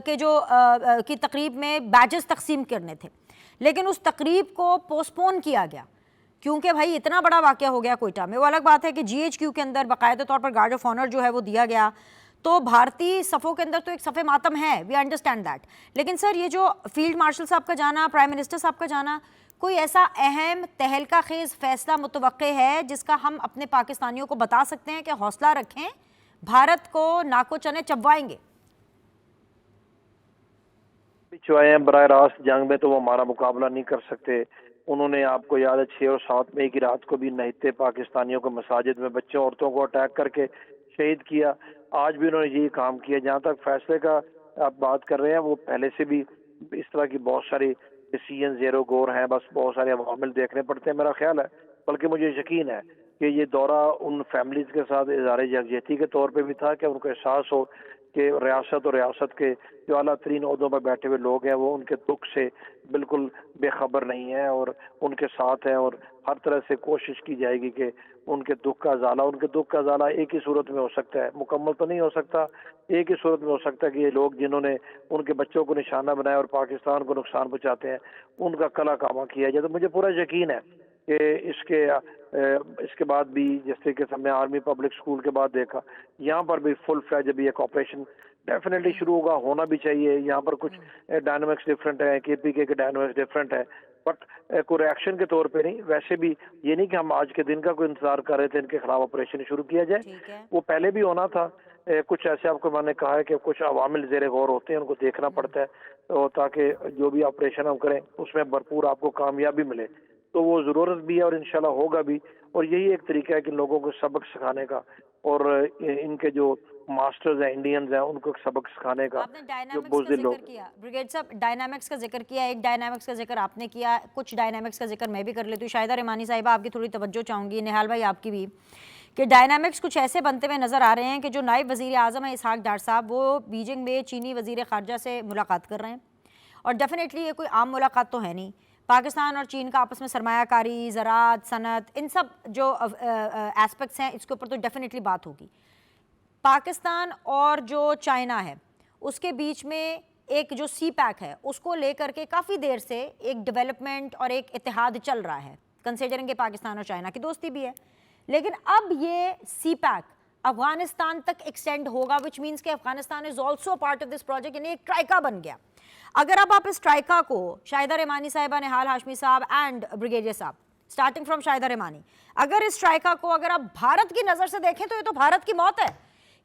کے جو کی تقریب میں بیجز تقسیم کرنے تھے, لیکن اس تقریب کو پوسٹ پون کیا گیا کیونکہ بھائی اتنا بڑا واقعہ ہو گیا کوئٹہ میں. وہ الگ بات ہے کہ GHQ کے اندر باقاعدہ طور پر گارڈ آف آنر جو ہے وہ دیا گیا, تو بھارتی صفوں کے اندر تو ایک صف ماتم ہے, وی انڈرسٹینڈ دیٹ. لیکن سر یہ جو فیلڈ مارشل صاحب کا جانا, پرائم منسٹر صاحب کا جانا, کوئی ایسا اہم تہلکہ خیز فیصلہ متوقع ہے جس کا ہم اپنے پاکستانیوں کو بتا سکتے ہیں کہ حوصلہ رکھیں, بھارت کو ناکو چنے چبوائیں گے؟ چوائے ہیں براہ راست جنگ میں تو وہ ہمارا مقابلہ نہیں کر سکتے. انہوں نے, آپ کو یاد ہے 6 اور 7 مئی کی رات کو بھی نہتے پاکستانیوں کو مساجد میں بچوں عورتوں کو اٹیک کر کے شہید کیا. آج بھی انہوں نے یہی کام کیا. جہاں تک فیصلے کا آپ بات کر رہے ہیں, وہ پہلے سے بھی اس طرح کی بہت ساری ڈیسیژن زیرو غور ہیں, بس بہت سارے عوامل دیکھنے پڑتے ہیں. میرا خیال ہے, بلکہ مجھے یقین ہے کہ یہ دورہ ان فیملیز کے ساتھ اظہار یکجہتی کے طور پہ بھی تھا کہ ان کو احساس ہو کہ ریاست اور ریاست کے جو اعلیٰ ترین عہدوں پر بیٹھے ہوئے لوگ ہیں وہ ان کے دکھ سے بالکل بے خبر نہیں ہیں اور ان کے ساتھ ہیں, اور ہر طرح سے کوشش کی جائے گی کہ ان کے دکھ کا ازالہ ایک ہی صورت میں ہو سکتا ہے, مکمل تو نہیں ہو سکتا, ایک ہی صورت میں ہو سکتا ہے کہ یہ لوگ جنہوں نے ان کے بچوں کو نشانہ بنایا اور پاکستان کو نقصان پہنچاتے ہیں ان کا کلا کامہ کیا جائے. تو مجھے پورا یقین ہے کہ اس کے بعد بھی, جس طریقے سے ہم نے آرمی پبلک اسکول کے بعد دیکھا, یہاں پر بھی فل فلیج بھی ایک آپریشن ڈیفینیٹلی شروع ہوگا, ہونا بھی چاہیے. یہاں پر کچھ ڈائنامکس ڈفرینٹ ہیں, KPK کے ڈائنامکس ڈفرینٹ ہیں, بٹ کوئی ریئیکشن کے طور پہ نہیں. ویسے بھی یہ نہیں کہ ہم آج کے دن کا کوئی انتظار کر رہے تھے ان کے خلاف آپریشن شروع کیا جائے, وہ پہلے بھی ہونا تھا. کچھ ایسے آپ کو میں نے کہا ہے کہ کچھ عوامل زیر غور ہوتے ہیں, ان کو دیکھنا پڑتا ہے, تو تاکہ جو بھی آپریشن ہم کریں اس میں بھرپور آپ کو کامیابی ملے. تو وہ ضرورت بھی ہے اور انشاءاللہ ہوگا بھی, اور یہی ایک طریقہ ہے کہ لوگوں کو سبق سکھانے کا اور ان کے جو ماسٹرز ہیں, انڈینز ہیں, ان کو سبق سکھانے کا. آپ نے ڈائنامکس کا ذکر کیا بریگیڈ صاحب, ڈائنامکس کا ذکر کیا, ایک ڈائنامکس کا ذکر آپ نے کیا, کچھ ڈائنامکس کا ذکر میں بھی کر لیتی ہوں. شاہدہ رحمانی صاحبہ آپ کی تھوڑی توجہ چاہوں گی, نہال بھائی آپ کی بھی, کہ ڈائنامکس کچھ ایسے بنتے ہوئے نظر آ رہے ہیں کہ جو نائب وزیر اعظم ہیں اسحاق ڈار صاحب, وہ بیجنگ میں چینی وزیر خارجہ سے ملاقات کر رہے ہیں, اور ڈیفینیٹلی یہ کوئی عام ملاقات تو ہے نہیں. پاکستان اور چین کا آپس میں سرمایہ کاری, زراعت, صنعت, ان سب جو ایسپیکٹس ہیں اس کے اوپر تو ڈیفینیٹلی بات ہوگی. پاکستان اور جو چائنا ہے اس کے بیچ میں ایک جو سی پیک ہے اس کو لے کر کے کافی دیر سے ایک ڈیولپمنٹ اور ایک اتحاد چل رہا ہے, کنسیڈرنگ کہ پاکستان اور چائنا کی دوستی بھی ہے. لیکن اب یہ سی پیک अफगानिस्तान तक एक्सटेंड होगा, विच मीन्स कि Afghanistan is also part of this project, यानी एक ट्राइका बन गया। अगर अब आप इस ट्राइका को, शाहिदा रहमानी साहिबा, निहाल हाशमी साहब एंड ब्रिगेडियर साहब, स्टार्टिंग फ्रॉम शाहिदा रहमानी, अगर इस ट्राइका को अगर आप भारत की नज़र से देखें तो ये तो भारत की मौत है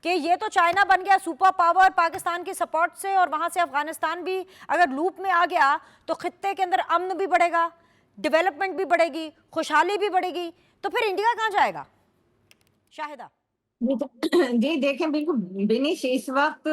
कि ये तो चाइना बन गया सुपर पावर पाकिस्तान की सपोर्ट से, और वहाँ से अफगानिस्तान भी अगर लूप में आ गया तो खित्ते के अंदर अमन भी बढ़ेगा, डेवलपमेंट भी बढ़ेगी, खुशहाली भी बढ़ेगी, तो फिर इंडिया कहाँ जाएगा? शाहिदा। जी देखें, बिल्कुल बिनिश, इस वक्त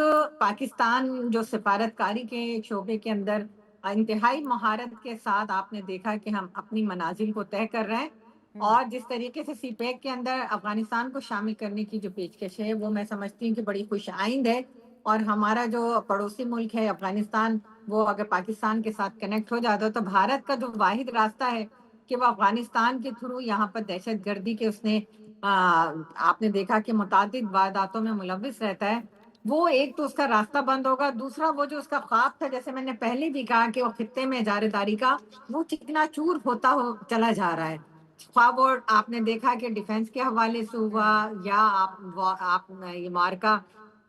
पाकिस्तान जो सिफारतकारी के शोबे के अंदर इंतहाई महारत के साथ आपने देखा कि हम अपनी मनाजिल को तय कर रहे हैं, और जिस तरीके से सीपैक के अंदर अफगानिस्तान को शामिल करने की जो पेशकश है वो मैं समझती हूँ कि बड़ी खुश आइंद है। और हमारा जो पड़ोसी मुल्क है अफगानिस्तान, वो अगर पाकिस्तान के साथ कनेक्ट हो जाता तो भारत का जो वाहिद रास्ता है कि वो अफगानिस्तान के थ्रू यहाँ पर दहशत गर्दी के उसने आपने देखा कि मुतादिद वारदातों में मुलविस रहता है, वो एक तो उसका रास्ता बंद होगा, दूसरा वो जो उसका ख्वाब था, जैसे मैंने पहले भी कहा कि वो खित्ते में इजारेदारी का, वो चकनाचूर होता हो चला जा रहा है। ख्वाब, और आपने देखा कि डिफेंस के हवाले से हुआ, या आप ये मार्का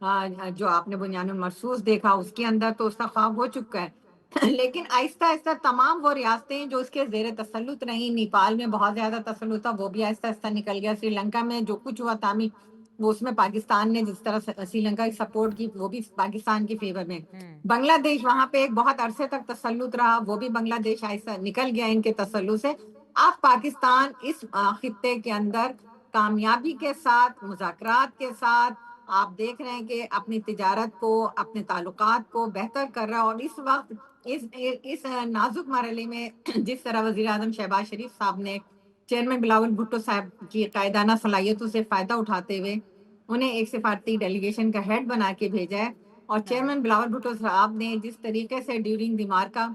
जो आपने बुनियानुल मरसूस देखा उसके अंदर तो उसका ख्वाब हो चुका है। लेकिन आहिस्ता आहिस्ता तमाम वो रियासतें जो उसके जेर तसल्लुत रही, नेपाल में बहुत ज्यादा तसल्लुत था, वो भी आहिस्ता आहिस्ता निकल गया। श्रीलंका में जो कुछ हुआ तामी, वो उसमें पाकिस्तान ने जिस तरह श्रीलंका की सपोर्ट की, वो भी पाकिस्तान की फेवर में। बांग्लादेश, वहां पे एक बहुत अरसे तक तसल्लुत रहा, वो भी बांग्लादेश आहिस्ता निकल गया इनके तसल्लुत से। अब पाकिस्तान इस खित्ते के अंदर कामयाबी के साथ, मुज़ाकरात के साथ, आप देख रहे हैं कि अपनी तिजारत को, अपने ताल्लुकात को बेहतर कर रहा है। और इस वक्त इस नाजुक मरहले में जिस तरह वज़ीर आज़म शहबाज शरीफ साहब ने चेयरमैन बिलावल भुट्टो साहब की कायदाना सलाहियतों से फ़ायदा उठाते हुए उन्हें एक सिफारती डेलीगेशन का हेड बना के भेजा है, और चेयरमैन बिलावल भुट्टो साहब ने जिस तरीके से ड्यूरिंग द मार्का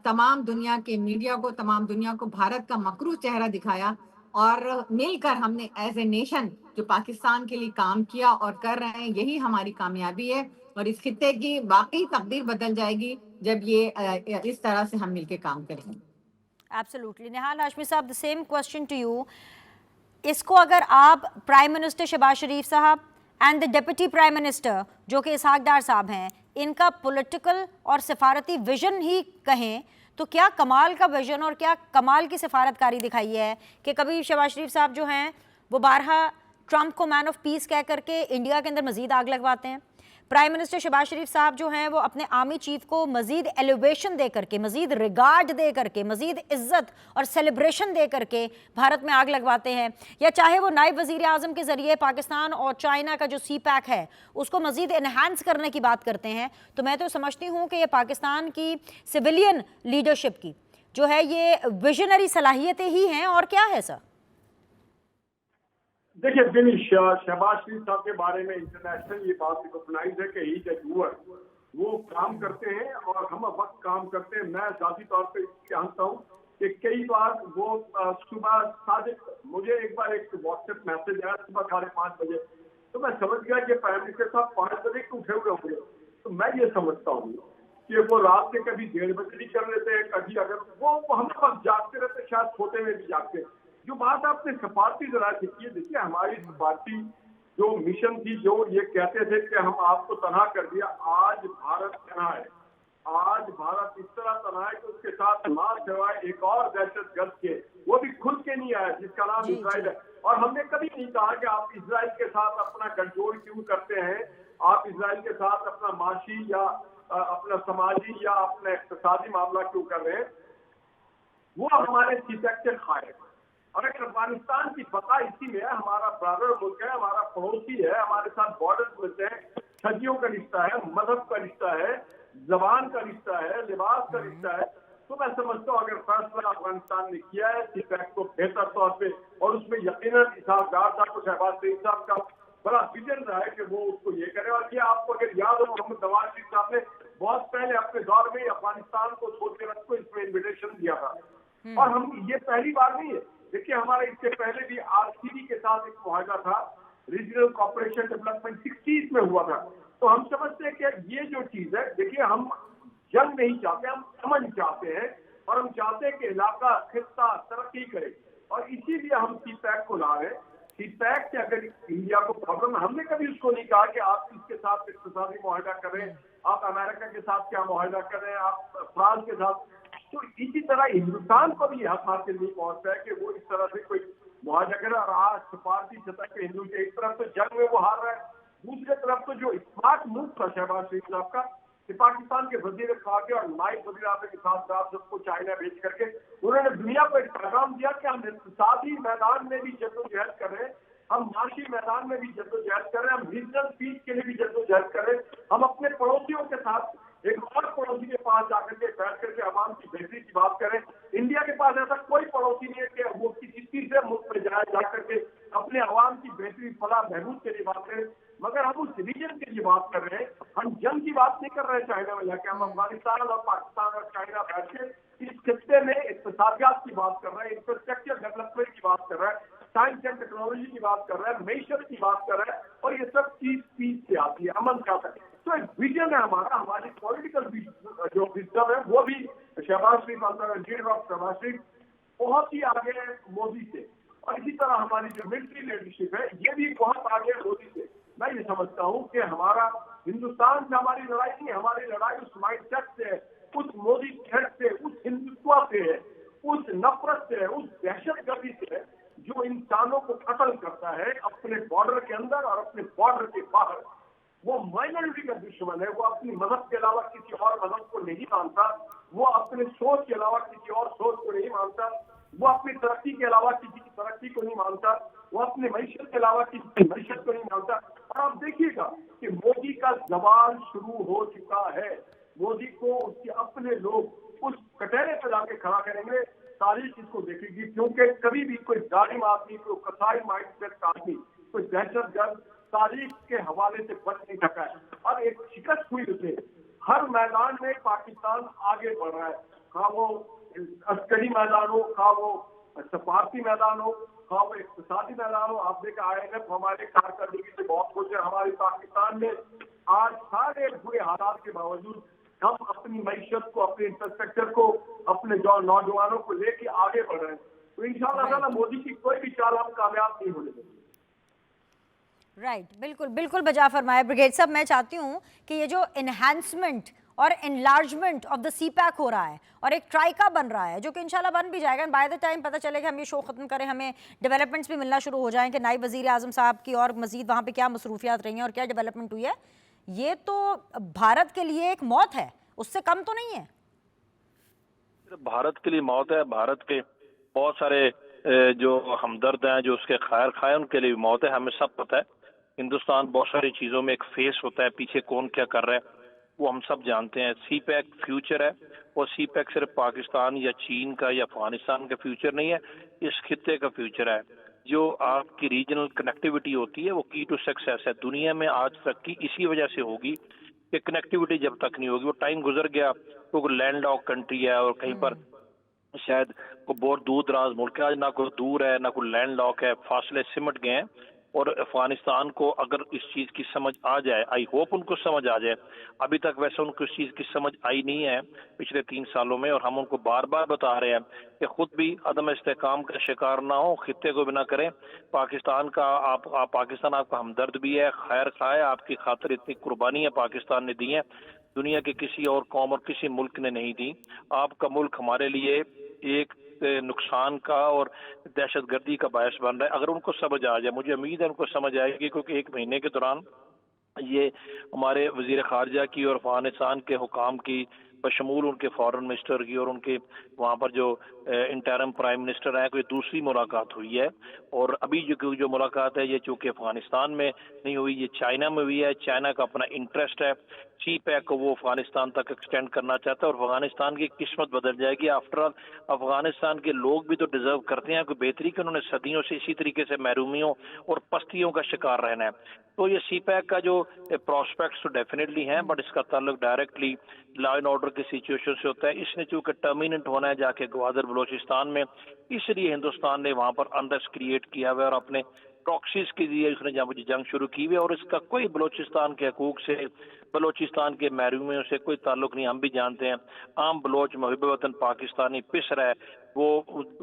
तमाम दुनिया के मीडिया को, तमाम दुनिया को भारत का मकरू चेहरा दिखाया, और मिलकर हमने एज ए नेशन जो पाकिस्तान के लिए काम किया और कर रहे हैं, यही हमारी कामयाबी है। और इस खित्ते की वाकई तकदीर बदल जाएगी जब ये इस तरह से हम मिलकर काम करेंगे। एब्सोल्युटली। निहाल हाशमी साहब, the same question to you. इसको अगर आप प्राइम मिनिस्टर शहबाज शरीफ साहब and the deputy prime minister जो कि इसहाक डार साहब हैं, इनका पॉलिटिकल और सिफारती विजन ही कहें तो क्या कमाल का विजन और क्या कमाल की सिफारतकारी दिखाई है कि कभी शहबाज शरीफ साहब जो हैं वो बारहा ट्रंप को मैन ऑफ पीस कह करके इंडिया के अंदर मजीद आग लगवाते हैं, प्राइम मिनिस्टर शहबाज शरीफ साहब जो हैं वो अपने आर्मी चीफ को मजीद एलिवेशन दे करके, मजीद रिगार्ड दे करके, मजीद इज्जत और सेलिब्रेशन दे करके भारत में आग लगवाते हैं, या चाहे वो नायब वजीर आज़म के ज़रिए पाकिस्तान और चाइना का जो सी पैक है उसको मजीद इन्हांस करने की बात करते हैं। तो मैं तो समझती हूँ कि ये पाकिस्तान की सिविलियन लीडरशिप की जो है ये विजनरी सलाहियतें ही हैं, और क्या है सर? देखिए बिनिश, शहबाज शरीफ साहब के बारे में इंटरनेशनल ये बात रिकॉग्नाइज है कि ही इज अ डूअर, वो काम करते हैं और हम वक्त काम करते हैं। मैं जाती तौर पे जानता हूँ कि कई बार वो सुबह मुझे एक बार एक व्हाट्सएप मैसेज आया सुबह 5:30 बजे, तो मैं समझ गया कि प्राइम मिनिस्टर साहब 5 बजे के उठे हुए होंगे। तो मैं ये समझता हूँ कि वो रात के कभी 1:30 बजे भी कर लेते हैं, कभी अगर वो हम वक्त जागते रहते, शायद सोते में भी जागते। जो बात आपने सफारती जरा की, देखिए हमारी सफारती जो मिशन थी, जो ये कहते थे कि हम आपको तनहा कर दिया, आज भारत तनहा है। आज भारत इस तरह तनहा है कि उसके साथ ना सिवाय एक और दहशतगर्द के, वो भी खुद के नहीं आया, जिसका नाम इजराइल है। और हमने कभी नहीं कहा कि आप इजराइल के साथ अपना गठजोड़ क्यों करते हैं, आप इजराइल के साथ अपना माशी या अपना समाजी या अपना इक्तिसादी मामला क्यों कर रहे हैं। वो हमारे सीपैक के खाए। और अफगानिस्तान की बका इसी में है, हमारा ब्रदर मुल्क है, हमारा पड़ोसी है, हमारे साथ बॉर्डर मिलते हैं, सदियों का रिश्ता है, मजहब का रिश्ता है, जबान का रिश्ता है, लिबास का रिश्ता है। तो मैं समझता हूँ अगर फैसला अफगानिस्तान ने किया है सीपैक को बेहतर तौर पे, और उसमें यकीनन इसहाक डार साहब को, शहबाज शरीफ साहब का बड़ा विजन रहा है कि वो उसको ये करे। और ये आपको अगर याद हो, मोहम्मद नवाज शरीफ साहब ने बहुत पहले अपने दौर में अफगानिस्तान को सोचे रख को इसमें इन्विटेशन दिया था, और हम ये पहली बार नहीं है। देखिए हमारा इससे पहले भी आरसीबी के साथ एक मुआहदा था, रीजनल कॉर्पोरेशन डेवलपमेंट 60s में हुआ था। तो हम समझते हैं कि ये जो चीज है, देखिए हम जंग नहीं चाहते, हम अमन चाहते हैं, और हम चाहते हैं कि इलाका खित्ता तरक्की करे, और इसीलिए हम सीपैक को ला रहे हैं। सी पैक से अगर इंडिया को प्रॉब्लम, हमने कभी उसको नहीं कहा कि आप इसके साथ इक्तिसादी मुआहदा करें, आप अमेरिका के साथ क्या मुआहदा करें, आप फ्रांस के साथ। तो इसी तरह हिंदुस्तान को भी यह हासिल नहीं पहुंचता है कि वो इस तरह से कोई मुआहदा करे। और आज सिफारती सतह पे हिंदू के एक तरफ तो जंग में वो हार रहा है, दूसरी तरफ तो जो स्मार्ट मूव था शहबाज शरीफ साहब का कि पाकिस्तान के वजीर खारजा और नायब वजीर आज़म के साथ साथ सबको चाइना भेज करके उन्होंने दुनिया को एक पैगाम दिया कि हम इक़्तिसादी मैदान में भी जद्दोजहद कर रहे हैं, हम माशी मैदान में भी जद्दोजहद कर रहे हैं, हम रीजनल पीस के लिए भी जद्दोजहद कर रहे हैं, हम अपने पड़ोसियों के साथ एक और पड़ोसी के पास जाकर के बैठ करके अवाम की बेहतरी की बात करें। इंडिया के पास ऐसा कोई पड़ोसी नहीं है कि वो किसी तीसरे मुल्क में जाए जा करके अपने अवाम की बेहतरी फलाह बहबूद के लिए बात करें, मगर हम उस रीजन के लिए बात कर रहे हैं। हम जंग की बात नहीं कर रहे हैं चाइना में जाके, हम अफगानिस्तान और पाकिस्तान और चाइना बैठ के इस खित्ते में इक़्तिसादियात की बात कर रहे हैं, इंफ्रास्ट्रक्चर डेवलपमेंट की बात कर रहे हैं, साइंस एंड टेक्नोलॉजी की बात कर रहे हैं, मैशत की बात कर रहे हैं, और ये सब चीज पीस से आती है, अमन का है। तो एक विजन है हमारा, हमारी पॉलिटिकल जो विजन है वो भी शहबाज शरीफ लीडर ऑफ शहबाज शरीफ बहुत ही आगे है मोदी से, और इसी तरह हमारी जो मिलिट्री लीडरशिप है ये भी बहुत आगे है मोदी से। मैं ये समझता हूँ कि हमारा हिंदुस्तान से हमारी लड़ाई नहीं, हमारी लड़ाई उस माइंडसेट से है, उस मोदी थ्रेट से, उस हिंदुत्व से है, उस नफरत से है, उस दहशतगर्दी से है जो इंसानों को कत्ल करता है अपने बॉर्डर के अंदर और अपने बॉर्डर के बाहर। वो माइनॉरिटी का दुश्मन है, वो अपनी मजहब के अलावा किसी और मजहब को नहीं मानता, वो अपने सोच के अलावा किसी और सोच को नहीं मानता, वो अपनी तरक्की के अलावा किसी की तरक्की को नहीं मानता, वो अपने मैशत के अलावा किसी की मैशत को नहीं मानता। और आप देखिएगा कि मोदी का जवाल शुरू हो चुका है, मोदी को उसके अपने लोग उस कटहरे पर जाके खड़ा करेंगे, तारीख इसको देखेगी, क्योंकि कभी भी कोई जालिम आदमी, कोई कसाई माइंडसेट का आदमी, कोई दहशतगर्द तारीख के हवाले से बच नहीं सका है। और एक शिकस्त हुई उसे, हर मैदान में पाकिस्तान आगे बढ़ रहा है, खा वो अस्करी मैदान हो, खा वो सफारती मैदान हो, खा वो इक़्तिसादी मैदान हो। आप देखें IMF हमारे कारकर्दगी से बहुत खुश है, हमारे पाकिस्तान में आज सारे बुरे हालात के बावजूद हम अपनी मैशत को, अपने इंफ्रास्ट्रक्चर को, अपने नौजवानों को लेके आगे बढ़ रहे हैं। तो इंशाअल्लाह मोदी की कोई भी चाल हम कामयाब नहीं होने देंगे। राइट, बिल्कुल बिल्कुल बजा फरमाया ब्रिगेड साहब। मैं चाहती हूँ कि ये जो इन्हांसमेंट और enlargement of the CPEC हो रहा है और एक ट्राइका बन रहा है, जो कि इंशाल्लाह बन भी जाएगा, बाय द टाइम पता चलेगा हम ये शो ख़त्म करें, हमें डेवलपमेंट्स भी मिलना शुरू हो जाएँ कि नायब वज़ीर आज़म साहब की और मज़ीद वहाँ पे क्या मसरूफियात रही हैं और क्या डेवलपमेंट हुई है। ये तो भारत के लिए एक मौत है, उससे कम तो नहीं है। भारत के लिए मौत है, भारत के बहुत सारे जो हमदर्द हैं, जो उसके खैर खाए, उनके लिए भी मौत है। हमें सब पता है हिंदुस्तान बहुत सारी चीज़ों में एक फेस होता है, पीछे कौन क्या कर रहा है वो हम सब जानते हैं। सी पैक फ्यूचर है, और सी पैक सिर्फ पाकिस्तान या चीन का या अफगानिस्तान का फ्यूचर नहीं है, इस खित्ते का फ्यूचर है। जो आपकी रीजनल कनेक्टिविटी होती है वो की टू सक्सेस है। दुनिया में आज तक की इसी वजह से होगी कि कनेक्टिविटी जब तक नहीं होगी, वो टाइम गुजर गया, तो लैंड लॉक कंट्री है और कहीं पर शायद को बहुत दूर दराज मुल्क है, आज ना कोई दूर है ना कोई लैंड लॉक है, फासले सिमट गए हैं। और अफगानिस्तान को अगर इस चीज़ की समझ आ जाए, आई होप उनको समझ आ जाए, अभी तक वैसे उनको इस चीज़ की समझ आई नहीं है पिछले 3 सालों में, और हम उनको बार बार बता रहे हैं कि खुद भी अदम इस्तेकाम का शिकार ना हो, खित्ते को भी ना करें। पाकिस्तान का पाकिस्तान आपका हमदर्द भी है, खैर खा है, आपकी खातिर इतनी कुर्बानियाँ पाकिस्तान ने दी हैं, दुनिया के किसी और कौम और किसी मुल्क ने नहीं दी। आपका मुल्क हमारे लिए एक नुकसान का और दहशतगर्दी का बायस बन रहा है। अगर उनको समझ आ जाए, मुझे उम्मीद है उनको समझ आएगी, क्योंकि 1 महीने के दौरान ये हमारे वजीर खारजा की और अफगानिस्तान के हुकाम की बशमूल उनके फॉरेन मिनिस्टर की और उनके वहाँ पर जो इंटरम प्राइम मिनिस्टर हैं, कोई दूसरी मुलाकात हुई है। और अभी जो मुलाकात है ये चूँकि अफगानिस्तान में नहीं हुई, ये चाइना में हुई है। चाइना का अपना इंटरेस्ट है, सी पैक को वो अफगानिस्तान तक एक्सटेंड करना चाहता है, और अफगानिस्तान की किस्मत बदल जाएगी। आफ्टर ऑल अफगानिस्तान के लोग भी तो डिजर्व करते हैं कोई बेहतरी, कि उन्होंने सदियों से इसी तरीके से महरूमियों और पस्तियों का शिकार रहना है। तो ये सी पैक का जो प्रोस्पेक्ट्स तो डेफिनेटली हैं, बट इसका ताल्लुक डायरेक्टली लॉ एंड ऑर्डर की सिचुएशन से होता है। इसने चूँकि टर्मिनेंट होना है जाके ग्वादर बलोचिस्तान में, इसलिए हिंदुस्तान ने वहाँ पर अनरेस्ट क्रिएट किया हुआ है और अपने प्रॉक्सीज के लिए उसने जंग शुरू की हुई है, और इसका कोई बलूचिस्तान के हकूक से, बलूचिस्तान के महरूमियों से कोई ताल्लुक नहीं। हम भी जानते हैं आम बलोच मुहिब वतन पाकिस्तानी पिस रहा है, वो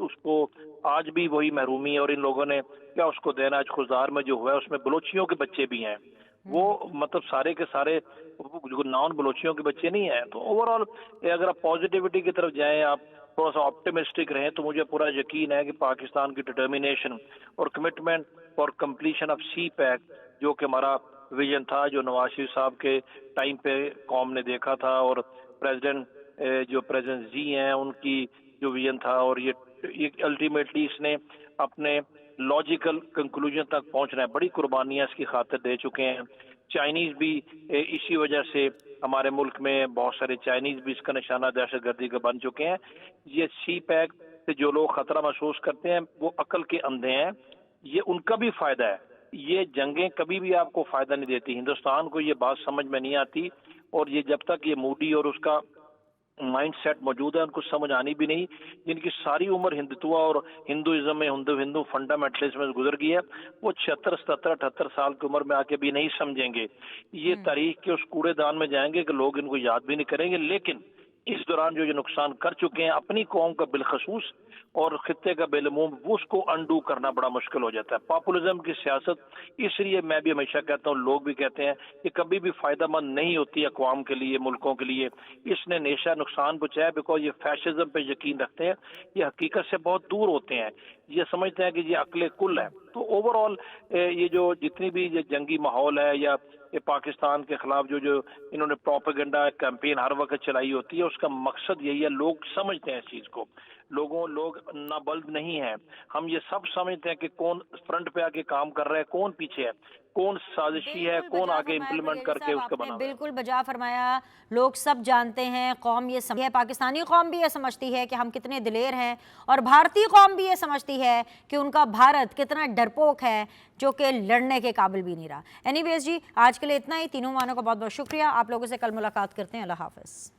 उसको आज भी वही महरूमी है, और इन लोगों ने क्या उसको देना। आज खुजदार में जो हुआ है उसमें बलोचियों के बच्चे भी हैं, वो मतलब सारे के सारे नॉन बलोचियों के बच्चे नहीं हैं। तो ओवरऑल अगर आप पॉजिटिविटी की तरफ जाएं, आप थोड़ा सा ऑप्टिमिस्टिक रहें, तो मुझे पूरा यकीन है कि पाकिस्तान की डिटर्मिनेशन और commitment for completion of CPEC, जो कि हमारा विजन था, जो नवाज शरीफ साहब के टाइम पे कौम ने देखा था, और प्रेसिडेंट जी हैं उनकी जो विजन था, और ये अल्टीमेटली इसने अपने लॉजिकल कंक्लूजन तक पहुंचना है। बड़ी कुर्बानियां इसकी खातिर दे चुके हैं। चाइनीज भी इसी वजह से हमारे मुल्क में बहुत सारे चाइनीज भी इसका निशाना दहशतगर्दी का बन चुके हैं। ये सी पैक से जो लोग खतरा महसूस करते हैं वो अकल के अंधे हैं, ये उनका भी फायदा है। ये जंगें कभी भी आपको फायदा नहीं देती, हिंदुस्तान को ये बात समझ में नहीं आती, और ये जब तक ये मोदी और उसका माइंड सेट मौजूद है उनको समझ आनी भी नहीं, जिनकी सारी उम्र हिंदुत्व और हिंदुइज्म में हिंदू फंडामेंटलिज्म में गुजर गई है, वो 76, 77, 78 साल की उम्र में आके भी नहीं समझेंगे। ये तारीख के उस कूड़ेदान में जाएंगे कि लोग इनको याद भी नहीं करेंगे। लेकिन इस दौरान जो नुकसान कर चुके हैं अपनी कौम का बिलखसूस और खित्ते का बेलमूम, वो उसको अनडू करना बड़ा मुश्किल हो जाता है। पॉपुलिज्म की सियासत, इसलिए मैं भी हमेशा कहता हूँ, लोग भी कहते हैं कि कभी भी फायदा मंद नहीं होती अक़वाम के लिए, मुल्कों के लिए। इसने हमेशा नुकसान पहुंचाया, बिकॉज ये फैशिज्म पे यकीन रखते हैं, ये हकीकत से बहुत दूर होते हैं, ये समझते हैं कि ये अक्ल कुल है। तो ओवरऑल ये जो जितनी भी ये जंगी माहौल है, या ये पाकिस्तान के खिलाफ जो इन्होंने प्रोपेगेंडा कैंपेन हर वक्त चलाई होती है, उसका मकसद यही है। लोग समझते हैं इस चीज को, लोग नाबल्द नहीं हैं। हम ये सब समझते हैं कि कौन फ्रंट पे आके काम कर रहा है, कौन पीछे है, कौन साजिशी है, कौन आगे इम्प्लीमेंट करके उसका बना। बिल्कुल बजा फरमाया। लोग सब जानते हैं, कौम ये समझती है, पाकिस्तानी कौम भी ये समझती है कि हम कितने दिलेर हैं, और भारतीय कौम भी ये समझती है कि उनका भारत कितना डरपोक है, जो कि लड़ने के काबिल भी नहीं रहा। एनीवेज जी, आज के लिए इतना ही। तीनों मानों का बहुत बहुत शुक्रिया। आप लोगों से कल मुलाकात करते हैं। अल्लाह हाफ़िज़।